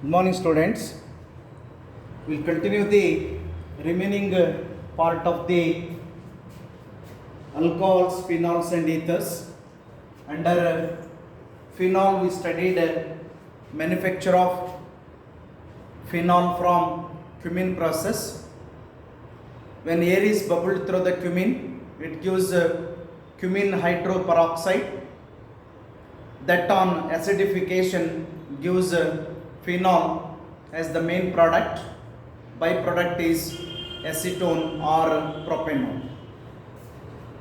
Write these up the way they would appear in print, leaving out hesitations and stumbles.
Good morning, students. We'll continue the remaining part of the alcohols, phenols, and ethers. Under phenol, we studied manufacture of phenol from cumin process. When air is bubbled through the cumin, it gives cumin hydroperoxide. That on acidification gives phenol as the main product. Byproduct is acetone or propanol.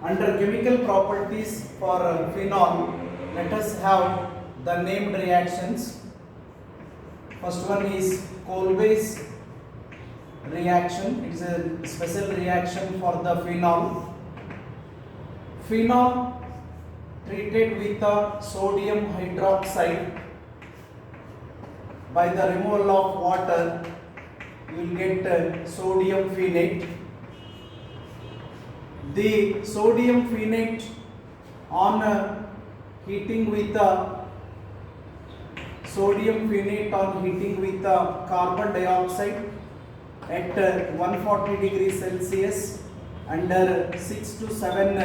Under chemical properties for phenol, let us have the named reactions. First one is Kolbe's reaction. It is a special reaction for the phenol. Phenol treated with sodium hydroxide, by the removal of water you will get sodium phenate. The sodium phenate on heating with carbon dioxide at 140 degrees Celsius under 6 to 7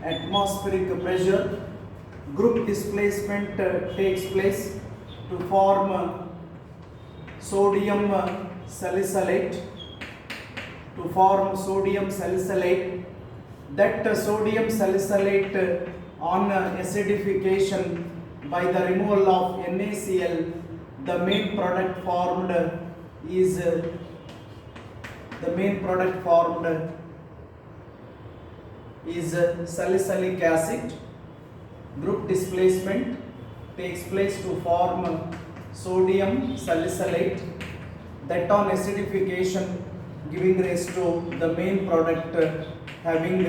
atmospheric pressure, group displacement takes place to form sodium salicylate. That sodium salicylate on acidification by the removal of NaCl, the main product formed is salicylic acid. Group displacement takes place to form sodium salicylate, that on acidification giving rise to the main product having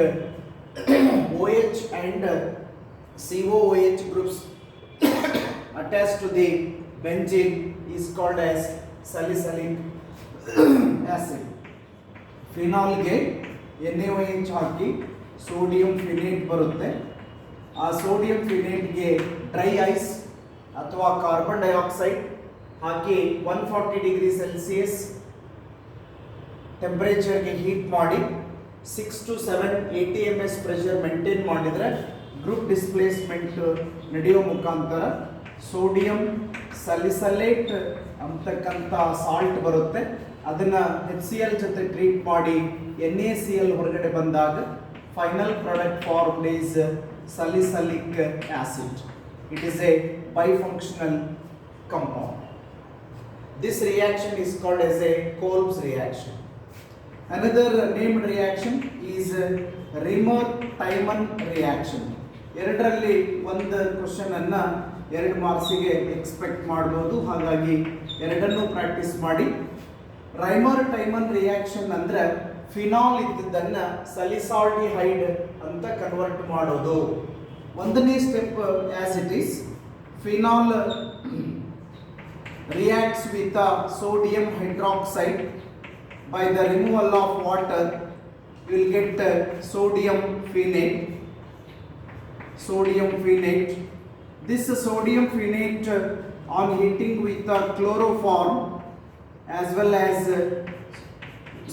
OH and COOH groups attached to the benzene is called as salicylic acid. Phenol ಗೆ NaOH ಹಾಕಿ sodium phenate ಬರುತ್ತೆ. ಆ sodium phenate ಗೆ dry ice ಅಥವಾ carbon dioxide ಹಾಕಿ 140 degree Celsius ಟೆಂಪರೇಚರ್ಗೆ heat ಮಾಡಿ 6 to 7 ATMS pressure maintain ಮಾಡಿದರೆ group displacement ನಡೆಯೋ ಮುಖಾಂತರ sodium ಸಲಿಸಲೇಟ್ ಅಂತಕ್ಕಂಥ ಸಾಲ್ಟ್ ಬರುತ್ತೆ. ಅದನ್ನು HCl ಜೊತೆ ಟ್ರೀಟ್ ಮಾಡಿ NaCl ಹೊರಗಡೆ ಬಂದಾಗ final product formed is salicylic acid. It is a bifunctional compound. This reaction is called as a Kolbe's reaction. Another named reaction is Riemann-Tiemann reaction. ಎರಡರಲ್ಲಿ ಒಂದು ಕ್ವಶನ್ ಅನ್ನ 2 ಮಾರ್ಕ್ಸಿಗೆ ಎಕ್ಸ್ಪೆಕ್ಟ್ ಮಾಡಬಹುದು, ಹಾಗಾಗಿ ಎರಡನ್ನೂ ಪ್ರಾಕ್ಟೀಸ್ ಮಾಡಿ. ರೈಮರ್-ಟೈಮನ್ ರಿಯಾಕ್ಷನ್ ಅಂದ್ರೆ ಫಿನಾಲ್ ಇದ್ದದನ್ನ ಸಲಿಸಾಲ್ಡಿಹೈಡ್ ಅಂತ ಕನ್ವರ್ಟ್ ಮಾಡೋದು. ಒಂದನೇ step as it is, phenol reacts with sodium hydroxide. By the removal of water you will get sodium phenate. This sodium phenate on heating with chloroform as well as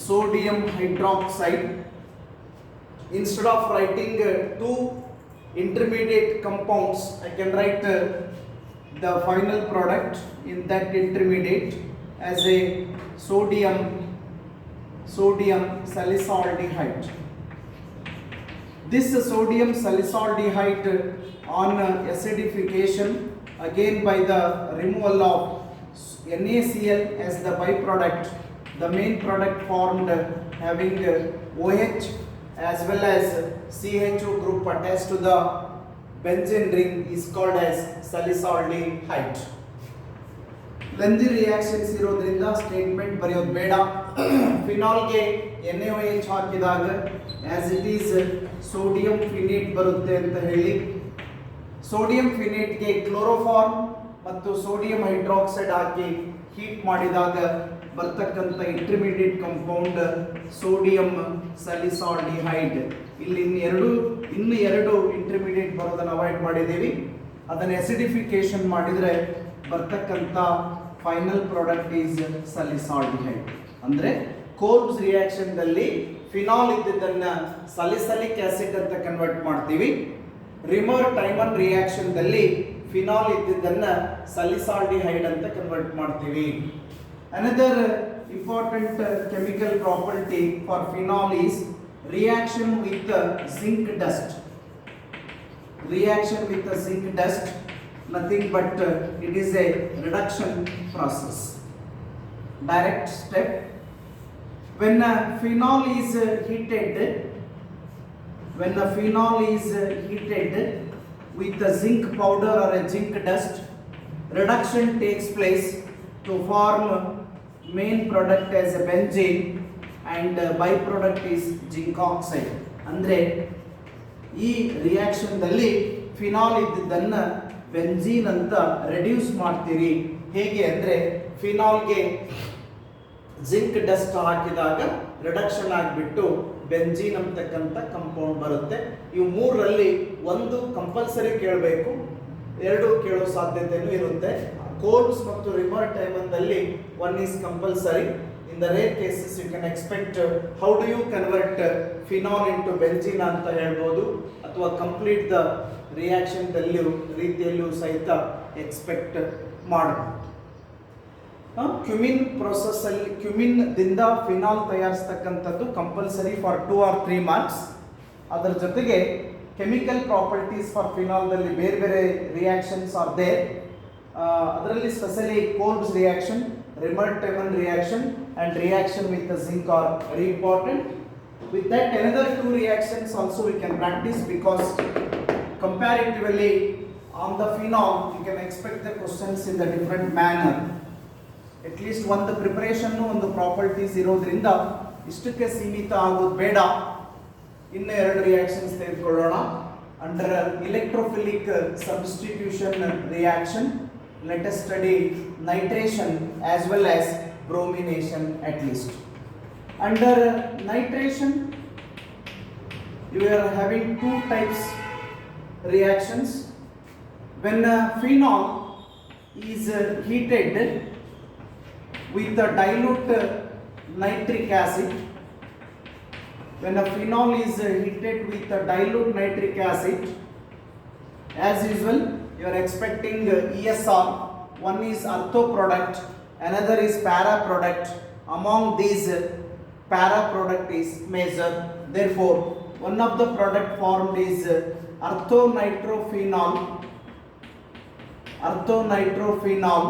sodium hydroxide, instead of writing two intermediate compounds, I can write the final product in that intermediate as a sodium salisaldehyde. This sodium salisaldehyde on acidification, again by the removal of NaCl as the byproduct, the main product formed having OH as well as CHO group attached to the benzene ring is called as salisaldehyde. Lengthy reactions ಇರೋದ್ರಿಂದ statement ಬರೆಯೋದು ಬೇಡ. ಫಿನಾಲ್ಗೆ NaOH ಹಾಕಿದಾಗ as it is sodium ಫಿನೇಟ್ ಬರುತ್ತೆ ಅಂತ ಹೇಳಿ, sodium ಫಿನೇಟ್ಗೆ chloroform ಮತ್ತು sodium hydroxide ಹಾಕಿ heat ಮಾಡಿದಾಗ ಬರ್ತಕ್ಕಂಥ ಇಂಟರ್ಮೀಡಿಯೇಟ್ ಕಂಪೌಂಡ್ ಸೋಡಿಯಂ ಸಲಿಸಾಲ್ಡಿಹೈಡ್. ಇಲ್ಲಿ ಇನ್ನು ಎರಡು ಇಂಟರ್ಮೀಡಿಯೇಟ್ ಬರೋದನ್ನು ಅವಾಯ್ಡ್ ಮಾಡಿದ್ದೀವಿ. ಅದನ್ನು ಅಸಿಡಿಫಿಕೇಶನ್ ಮಾಡಿದರೆ ಬರ್ತಕ್ಕಂಥ ಫೈನಲ್ ಪ್ರಾಡಕ್ಟ್ ಈಸ್ ಸಲಿಸಾಲ್ಡಿಹೈಡ್. ಅಂದರೆ ಕೋಲ್ಬ್ಸ್ ರಿಯಾಕ್ಷನ್ದಲ್ಲಿ ಫಿನಾಲ್ ಇದ್ದಿದ್ದನ್ನು ಸಲಿಸಲಿಕ್ ಆಸಿಡ್ ಅಂತ ಕನ್ವರ್ಟ್ ಮಾಡ್ತೀವಿ. ರಿಮರ್ ಟೈಮನ್ ರಿಯಾಕ್ಷನ್ದಲ್ಲಿ ಫಿನಾಲ್ ಇದ್ದಿದ್ದನ್ನು ಸಲಿಸಾಲ್ಡಿಹೈಡ್ ಅಂತ ಕನ್ವರ್ಟ್ ಮಾಡ್ತೀವಿ. Another important chemical property for phenol is reaction with the zinc dust. Reaction with the zinc dust, nothing but it is a reduction process. Direct step. When a phenol is heated, when a phenol is heated with the zinc powder or a zinc dust, reduction takes place to form main product as a benzene. And byproduct is zinc oxide. ಅಂದರೆ ಈ ರಿಯಾಕ್ಷನ್ದಲ್ಲಿ phenol ಇದ್ದಿದ್ದನ್ನು benzene ಅಂತ reduce ಮಾಡ್ತೀರಿ. ಹೇಗೆ ಅಂದರೆ ಫಿನಾಲ್ಗೆ zinc dust ಹಾಕಿದಾಗ reduction ಆಗಿಬಿಟ್ಟು benzene ಅಂತಕ್ಕಂಥ compound ಬರುತ್ತೆ. ಇವು ಮೂರರಲ್ಲಿ ಒಂದು ಕಂಪಲ್ಸರಿ ಕೇಳಬೇಕು, ಎರಡು ಕೇಳೋ ಸಾಧ್ಯತೆಯೂ ಇರುತ್ತೆ. ಕೋಲ್ಬ್ಸ್ ಮತ್ತು ರಿಮರ್ ಟೈಮನ್ನಲ್ಲಿ one is compulsory. In the rare cases you can expect how do you convert phenol into benzene ಅಂತ ಹೇಳ್ಬೋದು, ಅಥವಾ ಕಂಪ್ಲೀಟ್ ದ ರಿಯಾಕ್ಷನ್ ರೀತಿಯಲ್ಲೂ ಸಹಿತ ಎಕ್ಸ್ಪೆಕ್ಟ್ ಮಾಡಬಹುದು. ಕ್ಯುಮಿನ್ ಪ್ರೊಸೆಸ್ ಅಲ್ಲಿ ಕ್ಯುಮಿನ್ ದಿಂದ phenol ತಯಾರಿಸ್ತಕ್ಕಂಥದ್ದು compulsory for 2 or 3 months. ಅದರ ಜೊತೆಗೆ ಕೆಮಿಕಲ್ ಪ್ರಾಪರ್ಟೀಸ್ ಫಾರ್ ಫಿನಾಲ್ದಲ್ಲಿ ಬೇರೆ ಬೇರೆ ರಿಯಾಕ್ಷನ್ಸ್ ಆರ್ ದೇರ್. ಅದರಲ್ಲಿ specially Kolbe's reaction, Remer-Tiemann reaction and reaction with the zinc are very important. With that, another 2 reactions also we can practice, because comparatively on the phenol you can expect the questions in the different manner. At least one the preparation on the properties ಇರೋದ್ರಿಂದ ಇಷ್ಟಕ್ಕೆ ಸೀಮಿತ ಆಗೋದು ಬೇಡ. ಇನ್ನು 2 reactions ತೆಗೆದುಕೊಳ್ಳೋಣ. Under electrophilic substitution reaction, let us study nitration as well as bromination at least. Under nitration you are having 2 types reactions. When phenol is heated with a dilute nitric acid, when a phenol is heated with a dilute nitric acid, as usual you are expecting ESR. One is ortho product, another is para product. Among these, para product is major. Therefore, one of the product formed is orthonitrophenol. Orthonitrophenol.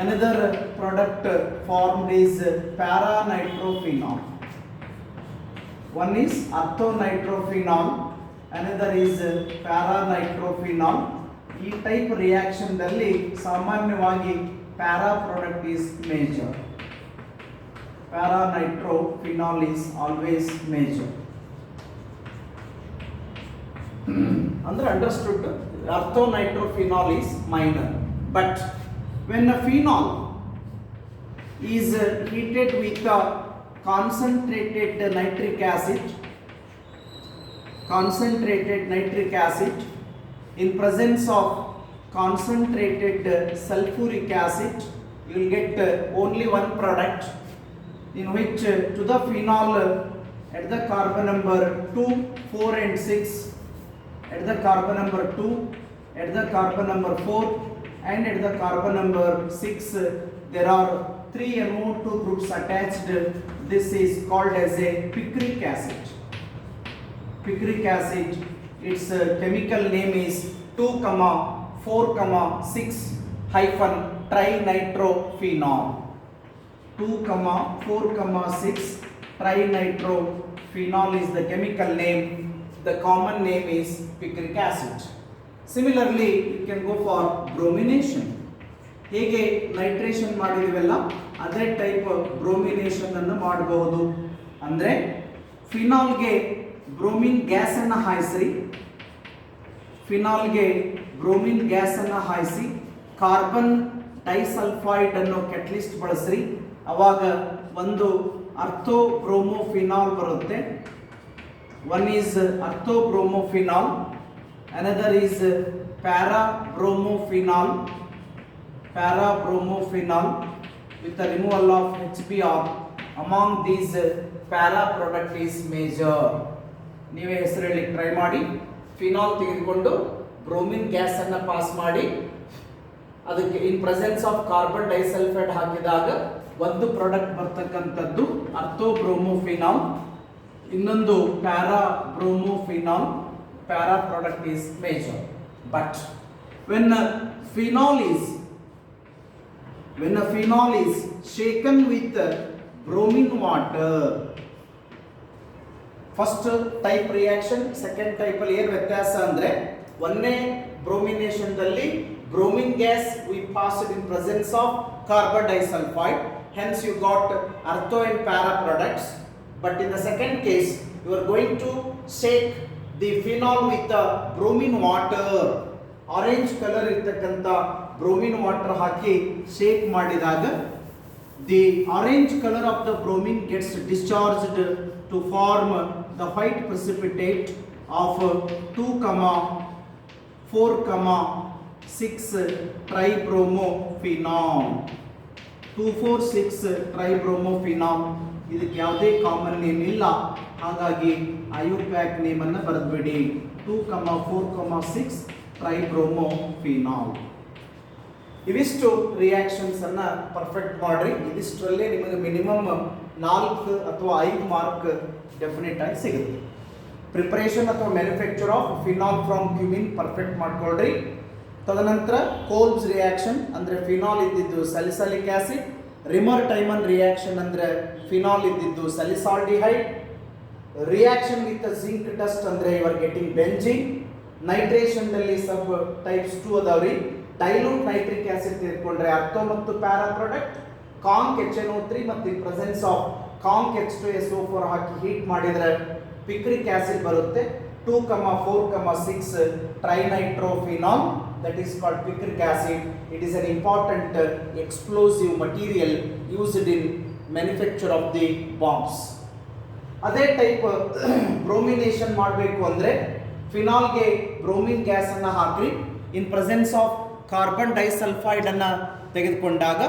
Another product formed is para-nitrophenol. One is orthonitrophenol, another is para-nitrophenol. ಈ type ರಿಯಾಕ್ಷನ್ದಲ್ಲಿ ಸಾಮಾನ್ಯವಾಗಿ para product is major. Para nitrophenol is always major. ಅಂದ್ರೆ understood, orthonitrophenol is minor. But when a phenol is heated with a concentrated nitric acid, in presence of concentrated sulfuric acid, you will get only one product, in which to the phenol at the carbon number 2, 4 and 6, at the carbon number 2, at the carbon number 4 and at the carbon number 6 there are 3 NO2 groups attached. This is called as a picric acid. Picric acid, its chemical name is 2,4,6 hyphen trinitrophenol. 2,4,6 trinitrophenol is the chemical name. The common name is picric acid. Similarly, you can go for bromination. ಹೇಗೆ nitration ಮಾಡಿದೀವಲ್ಲ ಅದೇ type bromination ಅನ್ನು ಮಾಡಬಹುದು. ಅಂದರೆ ಫಿನಾಲ್ಗೆ bromine gas ಅನ್ನು ಹಾಯಿಸ್ರಿ, ಫಿನಾಲ್ಗೆ bromine gas ಅನ್ನು ಹಾಯಿಸಿ carbon disulphide ಅನ್ನೋ catalyst ಬಳಸ್ರಿ. ಅವಾಗ ಒಂದು ಅರ್ಥೋಬ್ರೋಮೋಫಿನಾಲ್ ಬರುತ್ತೆ. One is orthobromophenol, another is para-bromophenols. para-bromophenol with the removal of HBr among these para product is major. ನೀವೇ ಹೆಸರು ಹೇಳಿ ಟ್ರೈ ಮಾಡಿ. ಫಿನಾಲ್ ತೆಗೆದುಕೊಂಡು ಬ್ರೋಮಿನ್ ಗ್ಯಾಸ್ ಅನ್ನ ಪಾಸ್ ಮಾಡಿ ಅದಕ್ಕೆ in presence of carbon disulphide ಹಾಕಿದಾಗ ಒಂದು ಪ್ರಾಡಕ್ಟ್ ಬರ್ತಕ್ಕಂಥದ್ದು ಅರ್ಥೋಬ್ರೋಮೋಫಿನಾಲ್, ಇನ್ನೊಂದು parabromophenol. Para product is major. But when a phenol is shaken with bromine water, first type reaction second type ಅಲ್ಲಿ ಏನು ವ್ಯತ್ಯಾಸ ಅಂದ್ರೆ, ಒಂದೇ ಬ್ರೋಮಿನೇಷನ್ ದಲ್ಲಿ bromine gas we passed in presence of carbon disulphide, hence you got artho and para products. But in the second case you are going to shake the phenol with the bromine water. Orange colour ಇರ್ತಕ್ಕಂಥ bromine water ಹಾಕಿ shake ಮಾಡಿದಾಗ the orange colour of the bromine gets discharged to form the white precipitate of 2,4,6 tribromophenol. 2,4,6 tribromophenol. ಇದಕ್ಕೆ ಯಾವುದೇ common name ಇಲ್ಲ, ಹಾಗಾಗಿ IUPAC name ಅನ್ನು ಬರೆದ್ಬಿಡಿ. 2,4,6 ಟ್ರೈಬ್ರೋಮೋಫಿನಾಲ್. ಇವಿಷ್ಟು reactions ಅನ್ನ ಪರ್ಫೆಕ್ಟ್ ಮಾಡ್ರಿ. ಇದಿಷ್ಟರಲ್ಲೇ ನಿಮಗೆ ಮಿನಿಮಮ್ 4 ಅಥವಾ 5 ಮಾರ್ಕ್ ಡೆಫಿನೆಟ್ ಆಗಿ ಸಿಗುತ್ತೆ. ಪ್ರಿಪರೇಷನ್ ಅಥವಾ manufacture of phenol from cumene perfect ಮಾಡ್ಕೊಳ್ರಿ. ತದನಂತರ ಕೋಲ್ಬ್ಸ್ ರಿಯಾಕ್ಷನ್ ಅಂದ್ರೆ ಫಿನಾಲ್ ಇದ್ದಿದ್ದು salicylic acid, Reimer Tiemann reaction ಅಂದ್ರೆ ಫಿನಾಲ್ ಇದ್ದಿದ್ದು salicylaldehyde, reaction with zinc dust ಅಂದ್ರೆ you are getting benzene. Nitration ದಲ್ಲಿ ಸಬ್ ಟೈಪ್ಸ್ 2 ಅದಾವ್ರಿ. ಡೈಲ್ಯೂಟ್ ನೈಟ್ರಿಕ್ ಆಸಿಡ್ ತೆಗೆದುಕೊಂಡ್ರೆ ಅರ್ಥೋ ಮತ್ತು ಪ್ಯಾರಾ ಪ್ರಾಡಕ್ಟ್, ಕಾಂಕ್ HNO3 ಮತ್ತು in presence of conc H2SO4 ಹಾಕಿ ಹೀಟ್ ಮಾಡಿದ್ರೆ ಪಿಕ್ರಿಕ್ ಆಸಿಡ್ ಬರುತ್ತೆ. 2,4,6 trinitrophenol, that is called picric acid. It is an important explosive material used in manufacture of the bombs. ಅದೇ type bromination ಮಾಡಬೇಕು ಅಂದ್ರೆ ಫಿನಾಲ್ಗೆ bromine gas ಅನ್ನ ಹಾಕಿ in presence of carbon disulphide ಅನ್ನ ತೆಗೆದುಕೊಂಡಾಗ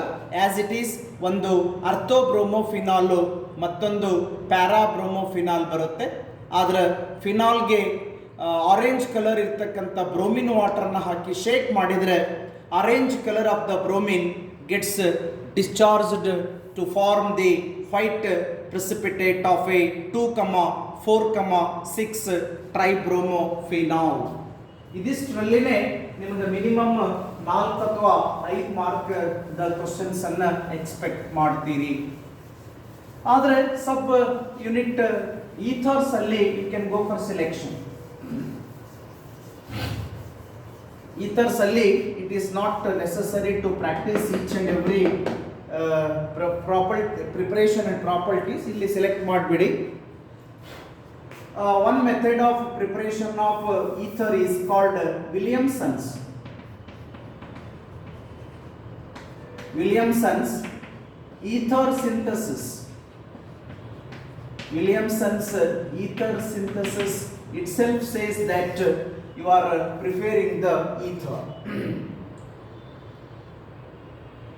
ಆಸ್ ಇಟ್ ಈಸ್ ಒಂದು ಅರ್ಥೋಬ್ರೋಮೋಫಿನಾಲ್ ಮತ್ತೊಂದು ಪ್ಯಾರಾಬ್ರೋಮೋಫಿನಾಲ್ ಬರುತ್ತೆ. ಆದ್ರೆ ಫಿನಾಲ್ಗೆ ಆರೆಂಜ್ ಕಲರ್ ಇರ್ತಕ್ಕಂಥ ಬ್ರೋಮಿನ್ ವಾಟರ್ನ ಹಾಕಿ ಶೇಕ್ ಮಾಡಿದರೆ orange colour of the bromine gets discharged to form the white precipitate of a 2,4,6 tribromophenol. ಇದಿಷ್ಟರಲ್ಲಿನೇ ನಿಮಗೆ ಮಿನಿಮಮ್ 4 ಅಥವಾ 5 ಮಾರ್ಕ್ ದ ಕ್ವಶನ್ಸ್ ಅನ್ನ ಎಕ್ಸ್ಪೆಕ್ಟ್ ಮಾಡ್ತೀರಿ. ಆದರೆ ಸಬ್ ಯೂನಿಟ್ ಈಥರ್ಸ್ ಅಲ್ಲಿ you can go for selection. Ethers ಅಲ್ಲಿ it is not necessary to practise each and every preparation and properties. ಇಲ್ಲಿ ಸೆಲೆಕ್ಟ್ ಮಾಡಿಬಿಡಿ. One method of preparation of ether is called Williamson's ether synthesis. Williamson's ether synthesis itself says that you are preparing the ether.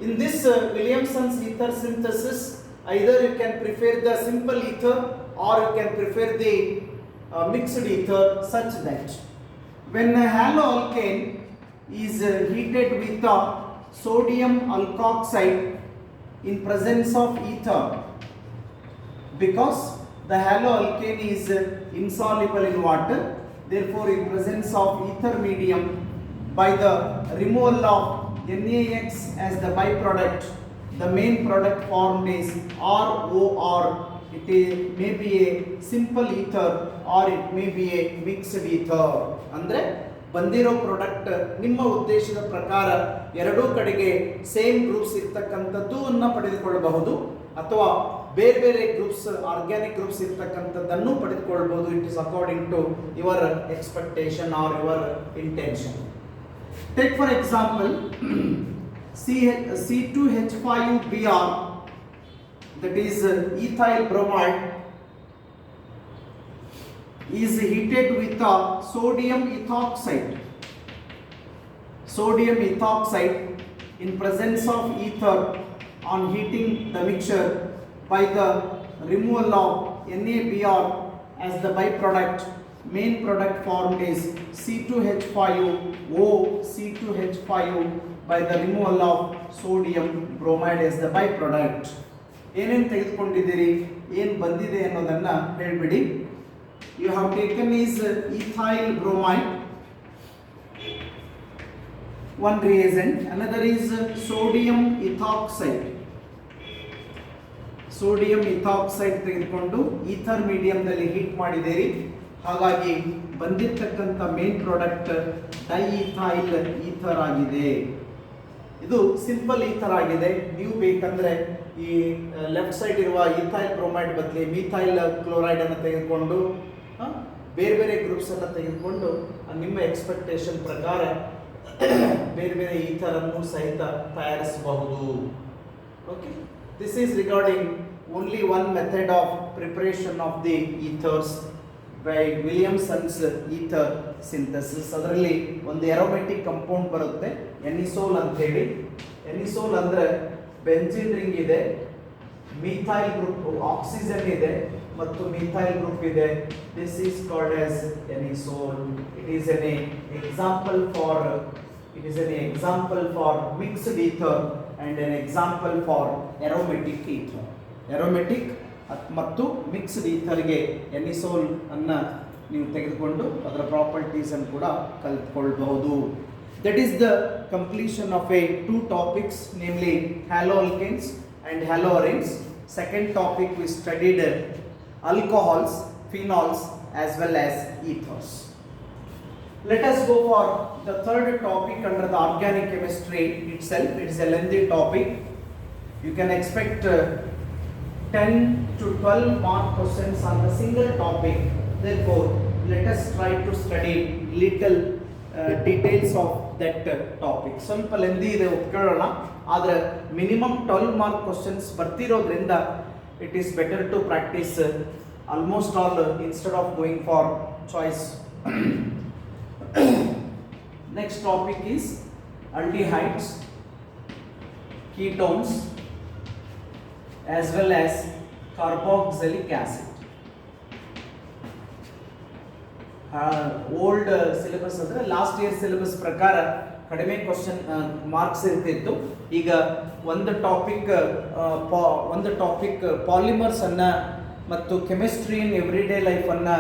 In this Williamson's ether synthesis, either you can prepare the simple ether or you can prepare the mixed ether, such that when a haloalkane is heated with sodium alkoxide in presence of ether, because the haloalkane is insoluble in water, therefore in presence of ether medium, by the removal of NaX as the byproduct, the main product formed is ROR. It may be a simple ether or it may be a mixed ether. ಅಂದ್ರೆ ಬಂದಿರೋ product ನಿಮ್ಮ ಉದ್ದೇಶದ ಪ್ರಕಾರ ಎರಡೂ ಕಡೆಗೆ same groups ಇರ್ತಕ್ಕಂಥದ್ದು ಅನ್ನ ಪಡೆದುಕೊಳ್ಳಬಹುದು, ಅಥವಾ ಬೇರೆ ಬೇರೆ ಗ್ರೂಪ್ಸ್ ಆರ್ಗ್ಯಾನಿಕ್ ಗ್ರೂಪ್ಸ್ ಇರ್ತಕ್ಕಂಥದ್ದನ್ನು ಪಡೆದುಕೊಳ್ಳಬಹುದು. It is according to your expectation or your intention. Take for example C2H5Br, that is ethyl bromide, is heated with sodium ethoxide in presence of ether on heating the mixture by the removal of NaBr as the byproduct, main product formed is C2H5O C2H5 by the removal of sodium bromide as the byproduct. ಏನೇನು ತೆಗೆದುಕೊಂಡಿದ್ದೀರಿ, ಏನು ಬಂದಿದೆ ಅನ್ನೋದನ್ನು ಹೇಳಿಬಿಡಿ. You have taken is ethyl bromide, one reagent, another is sodium ethoxide. Sodium ethoxide ತೆಗೆದುಕೊಂಡು ether ಮೀಡಿಯಂನಲ್ಲಿ heat ಮಾಡಿದ್ದೀರಿ. ಹಾಗಾಗಿ ಬಂದಿರತಕ್ಕಂಥ ಮೇನ್ ಪ್ರಾಡಕ್ಟ್ ಡೈಇಥೈಲ್ ಈಥರ್ ಆಗಿದೆ. ಇದು ಸಿಂಪಲ್ ಈಥರ್ ಆಗಿದೆ. ನೀವು ಬೇಕಂದ್ರೆ ಈ ಲೆಫ್ಟ್ ಸೈಡ್ ಇರುವ ಈಥೈಲ್ ಬ್ರೋಮೈಡ್ ಬದಲಿ ಮಿಥೈಲ್ ಕ್ಲೋರೈಡ್ ಅನ್ನು ತೆಗೆದುಕೊಂಡು ಬೇರೆ ಬೇರೆ ಗ್ರೂಪ್ಸ್ ಅನ್ನು ತೆಗೆದುಕೊಂಡು ನಿಮ್ಮ ಎಕ್ಸ್ಪೆಕ್ಟೇಷನ್ ಪ್ರಕಾರ ಬೇರೆ ಬೇರೆ ಈಥರ್ ಅನ್ನು ಸಹಿತ ತಯಾರಿಸಬಹುದು. Okay, this is regarding only one method of preparation of the ethers by Williamson's ether synthesis. ಅದರಲ್ಲಿ ಒಂದು aromatic compound ಬರುತ್ತೆ ಎನಿಸೋಲ್ ಅಂತ ಹೇಳಿ. ಎನಿಸೋಲ್ ಅಂದ್ರೆ ಬೆಂಜಿನ್ ರಿಂಗ್ ಇದೆ, ಮಿಥೈಲ್ ಗ್ರೂಪ್ ಆಕ್ಸಿಜನ್ ಇದೆ ಮತ್ತು ಮಿಥೈಲ್ ಗ್ರೂಪ್ ಇದೆ. This is called as anisole. It is an example for mixed ether and an example for aromatic ether. Aromatic ಮತ್ತು ಮಿಕ್ಸ್ಡ್ ಈಥರ್ಗೆ ಎನಿಸೋಲ್ ಅನ್ನು ನೀವು ತೆಗೆದುಕೊಂಡು ಅದರ ಪ್ರಾಪರ್ಟೀಸ್ ಅನ್ನು ಕೂಡ ಕಲಿತ್ಕೊಳ್ಬಹುದು. That is the completion of a two topics, namely haloalkanes and haloarenes. Second topic we studied alcohols, phenols as well as ethers. Let us go for the third topic under the organic chemistry itself. It is a lengthy topic. You can expect 10 to 12 mark questions on the single topic. Therefore, let us try to study little details of that topic. ಸ್ವಲ್ಪ lengthy ಇದೆ ಒಪ್ಕೊಳ್ಳೋಣ, ಆದರೆ minimum 12 mark questions ಬರ್ತಿರೋದ್ರಿಂದ it is better to practise almost all instead of going for choice. Next topic is aldehydes, ketones as well as carboxylic acid. Old syllabus ಅಂದರೆ last year syllabus ಪ್ರಕಾರ ಕಡಿಮೆ question marks ಇರ್ತಿತ್ತು. ಈಗ ಒಂದು topic polymers ಅನ್ನು ಮತ್ತು chemistry in everyday ಲೈಫನ್ನು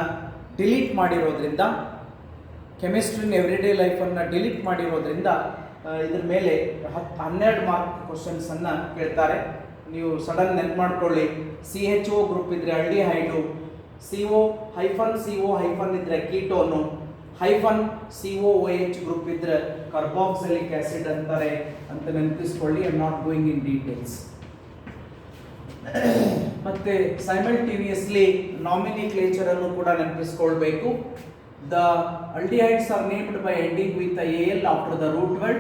delete ಮಾಡಿರೋದ್ರಿಂದ ಇದ್ರ ಮೇಲೆ 12 ಮಾರ್ಕ್ ಕ್ವಶನ್ಸನ್ನು ಕೇಳ್ತಾರೆ. ನೀವು ಸಡನ್ ನೆನ್ಪು ಮಾಡ್ಕೊಳ್ಳಿ. CHO ಗ್ರೂಪ್ ಇದ್ದರೆ ಅಲ್ಡಿಹೈಡು, CO-CO- ಇದ್ದರೆ ಕೀಟೋನು, -COOH ಗ್ರೂಪ್ ಇದ್ದರೆ ಕಾರ್ಬಾಕ್ಸಿಲಿಕ್ ಆಸಿಡ್ ಅಂತಾರೆ ಅಂತ ನೆನಪಿಸ್ಕೊಳ್ಳಿ. I am not going in details. ಮತ್ತೆ ಸೈಮಲ್ಟೇನಿಯಸ್ಲಿ ನಾಮಿನಿಕ್ಲೇಚರ್ ಅನ್ನು ಕೂಡ ನೆನಪಿಸ್ಕೊಳ್ಬೇಕು. The aldehydes are named by ending with the Al after the root word.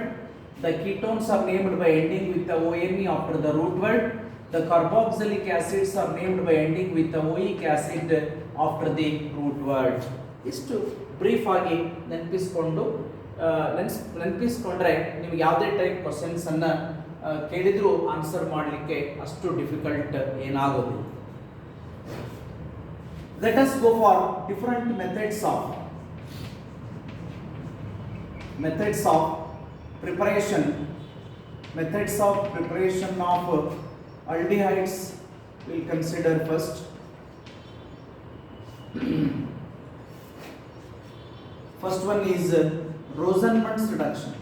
The ketones are named by ending with the ONE after the root word. The carboxylic acids are named by ending with the oic acid after the root word. ಇಷ್ಟು brief ಆಗಿ ನೆನಪಿಸ್ಕೊಂಡ್ರೆ ನೀವು ಯಾವುದೇ type questions ಅನ್ನ ಕೇಳಿದ್ರು answer ಮಾಡಲಿಕ್ಕೆ ಅಷ್ಟು difficult ಏನಾಗೋದಿಲ್ಲ. Let us go for different methods of preparation of aldehydes. We'll consider first. First one is Rosenmund's reduction.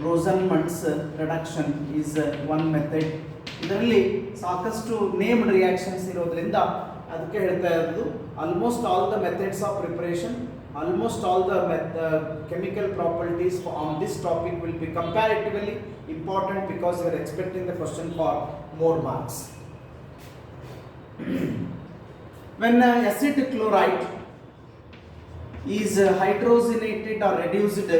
Rosenmund's reduction is one method. ಇದರಲ್ಲಿ ಸಾಕಷ್ಟು ನೇಮ್ಡ್ ರಿಯಾಕ್ಷನ್ಸ್ ಇರೋದ್ರಿಂದ ಅದಕ್ಕೆ ಹೇಳ್ತಾ ಇರೋದು almost all the methods of preparation, almost all the chemical properties on this topic will be comparatively important because we are expecting the question for more marks. When acid chloride is hydrogenated or reduced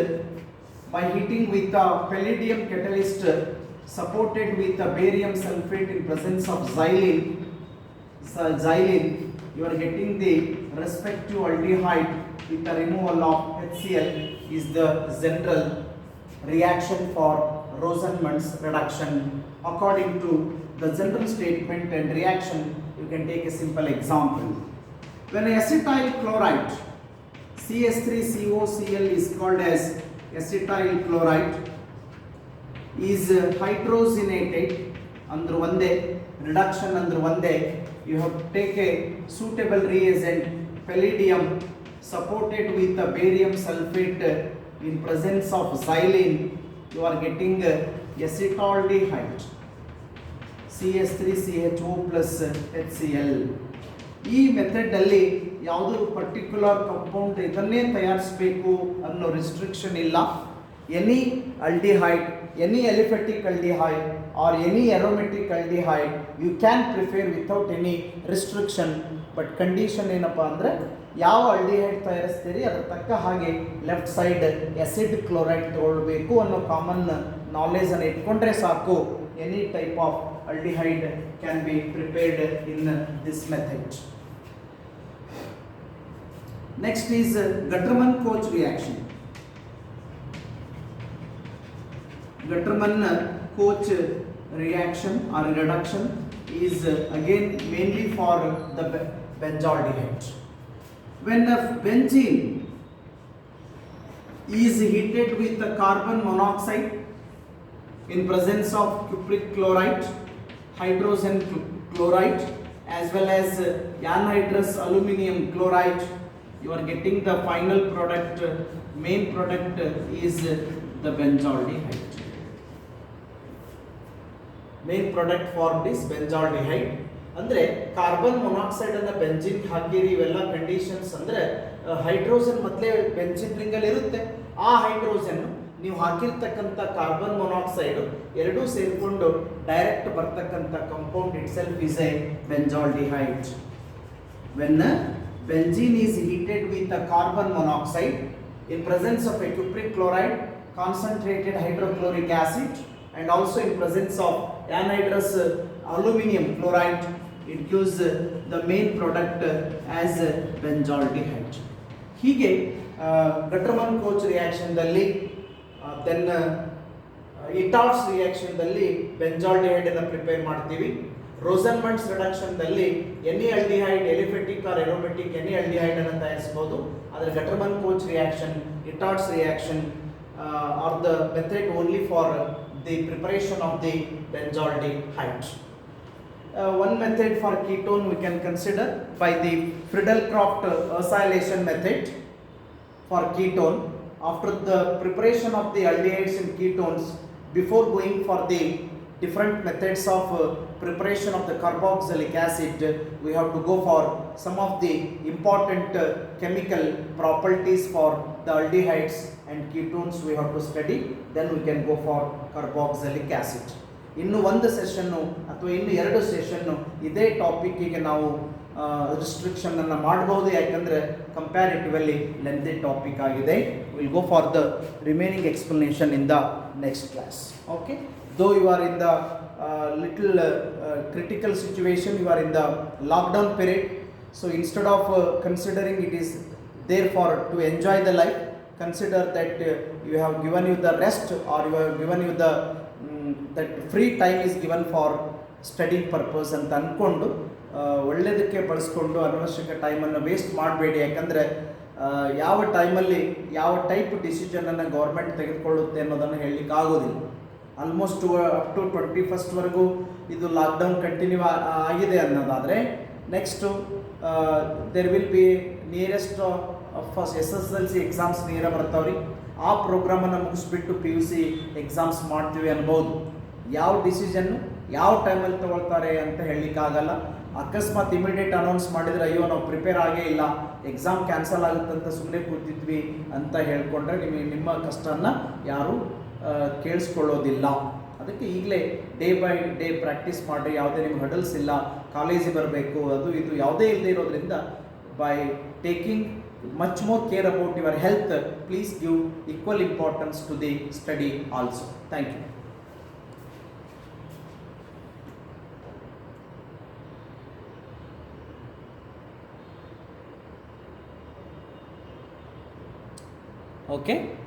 by heating with a palladium catalyst supported with a barium sulfate in presence of xylene, you are getting the respective aldehyde with the removal of HCl is the general reaction for Rosenmund's reduction. According to the general statement and reaction, you can take a simple example. When acetyl chloride CS3COCl is called as acetyl chloride is hydrogenated under one day, reduction under one day, you have to take a suitable reagent, palladium supported with a barium sulfate in presence of xylene, you are getting acetaldehyde CS3CHO plus HCl. ಈ ಮೆಥಡಲ್ಲಿ ಯಾವುದೋ particular compound ಇದನ್ನೇ ತಯಾರಿಸಬೇಕು ಅನ್ನೋ restriction ಇಲ್ಲ. Any aldehyde, any aliphatic aldehyde or any aromatic aldehyde you can prepare without any restriction. But condition ಏನಪ್ಪ ಅಂದರೆ ಯಾವ aldehyde ತಯಾರಿಸ್ತೀರಿ ಅದರ ತಕ್ಕ ಹಾಗೆ ಲೆಫ್ಟ್ ಸೈಡ್ ಆಸಿಡ್ ಕ್ಲೋರೈಡ್ ತಗೊಳ್ಬೇಕು ಅನ್ನೋ ಕಾಮನ್ ನಾಲೆಜನ್ನು ಇಟ್ಕೊಂಡ್ರೆ ಸಾಕು. Any type of aldehyde can be prepared in this method. Next is Gattermann-Koch reaction. Gattermann-Koch reaction or reduction is again mainly for the benzaldehyde. When the benzene is heated with the carbon monoxide in presence of cupric chloride, hydrogen chloride as well as anhydrous aluminum chloride, you are getting the final product, main product is the benzaldehyde. Main product for this benzaldehyde ಅಂದರೆ carbon monoxide ಅನ್ನ benzene ಹಾಕಿರಿ. ಇವೆಲ್ಲ conditions ಅಂದರೆ hydrogen ಮೊದಲೇ benzene ರಿಂಗಲ್ಲಿ ಇರುತ್ತೆ. ಆ hydrogen ನೀವು ಹಾಕಿರ್ತಕ್ಕಂಥ carbon monoxide ಎರಡೂ ಸೇರಿಕೊಂಡು ಡೈರೆಕ್ಟ್ ಬರ್ತಕ್ಕಂಥ compound it self is A benzaldehyde. When benzene is heated with a carbon monoxide in presence of a cupric chloride, concentrated hydrochloric acid and also in presence of anhydrous aluminum chloride, it gives the main product as benzaldehyde. ಹೀಗೆ Gattermann-Koch reaction ದಲ್ಲಿ then Itard's reaction ದಲ್ಲಿ benzaldehyde ಅನ್ನು prepare ಮಾಡ್ತೀವಿ. Rosenmund's reduction ದಲ್ಲಿ any aldehyde, aliphatic or aromatic any aldehyde ಅನ್ನು ತಯಾರಿಸಬಹುದು. ಆದರೆ Gattermann-Koch reaction, Itard's reaction are the method only for the preparation of the benzaldehyde. One method for ketone we can consider by the Friedel-Crafts acylation method for ketone. After the preparation of the aldehydes and ketones, before going for the different methods of preparation of the carboxylic acid, we have to go for some of the important chemical properties for the aldehydes and ketones we have to study. Then we can go for carboxylic acid. ಇನ್ನು ಒಂದು session ಅಥವಾ ಇನ್ನು ಎರಡು session ಇದೇ ಟಾಪಿಕ್ಕಿಗೆ ನಾವು ರಿಸ್ಟ್ರಿಕ್ಷನನ್ನು ಮಾಡಬಹುದು. ಯಾಕಂದರೆ comparatively lengthy topic ಆಗಿದೆ. Will go for the remaining explanation in the next class. Okay, though you are in the little critical situation, you are in the lockdown period, so instead of considering it is there for to enjoy the life, consider that you have given you the rest or you have given you the that free time is given for study purpose ಅಂತ ಅಂದ್ಕೊಂಡು ಒಳ್ಳೆಯದಕ್ಕೆ ಬಳಸ್ಕೊಂಡು ಅನವಶ್ಯಕ ಟೈಮನ್ನು waste ಮಾಡಬೇಡಿ. ಯಾಕಂದರೆ ಯಾವ ಟೈಮಲ್ಲಿ ಯಾವ ಟೈಪ್ ಡಿಸಿಷನನ್ನು ಗೌರ್ಮೆಂಟ್ ತೆಗೆದುಕೊಳ್ಳುತ್ತೆ ಅನ್ನೋದನ್ನು ಹೇಳಲಿಕ್ಕೆ ಆಗೋದಿಲ್ಲ. ಆಲ್ಮೋಸ್ಟ್ ಅಪ್ ಟು 21st ಇದು ಲಾಕ್ಡೌನ್ ಕಂಟಿನ್ಯೂ ಆಗಿದೆ ಅನ್ನೋದಾದರೆ next there will be nearest first SSLC exams ನಿಯರ ಬರ್ತಾವ್ರಿ. ಆ ಪ್ರೋಗ್ರಾಮನ್ನು ಮುಗಿಸ್ಬಿಟ್ಟು PUC ಎಕ್ಸಾಮ್ಸ್ ಮಾಡ್ತೀವಿ ಅನ್ಬೋದು. ಯಾವ ಡಿಸಿಷನ್ನು ಯಾವ ಟೈಮಲ್ಲಿ ತೊಗೊಳ್ತಾರೆ ಅಂತ ಹೇಳಲಿಕ್ಕಾಗಲ್ಲ. ಅಕಸ್ಮಾತ್ ಇಮಿಡಿಯೇಟ್ ಅನೌನ್ಸ್ ಮಾಡಿದರೆ ಅಯ್ಯೋ ನಾವು ಪ್ರಿಪೇರ್ ಆಗೇ ಇಲ್ಲ, ಎಕ್ಸಾಮ್ ಕ್ಯಾನ್ಸಲ್ ಆಗುತ್ತಂತ ಸುಮ್ಮನೆ ಕೂತಿದ್ವಿ ಅಂತ ಹೇಳ್ಕೊಂಡ್ರೆ ನಿಮ್ಮ ಕಷ್ಟನ ಯಾರು ಕೇಳಿಸ್ಕೊಳ್ಳೋದಿಲ್ಲ. ಅದಕ್ಕೆ ಈಗಲೇ ಡೇ ಬೈ ಡೇ ಪ್ರಾಕ್ಟೀಸ್ ಮಾಡಿರಿ. ಯಾವುದೇ ನಿಮ್ಗೆ ಹಡಲ್ಸ್ ಇಲ್ಲ, ಕಾಲೇಜಿಗೆ ಬರಬೇಕು ಅದು ಇದು ಯಾವುದೇ ಇಲ್ಲದೆ ಇರೋದ್ರಿಂದ by taking much more care about your health, please give equal importance to the study also. Thank you. Okay.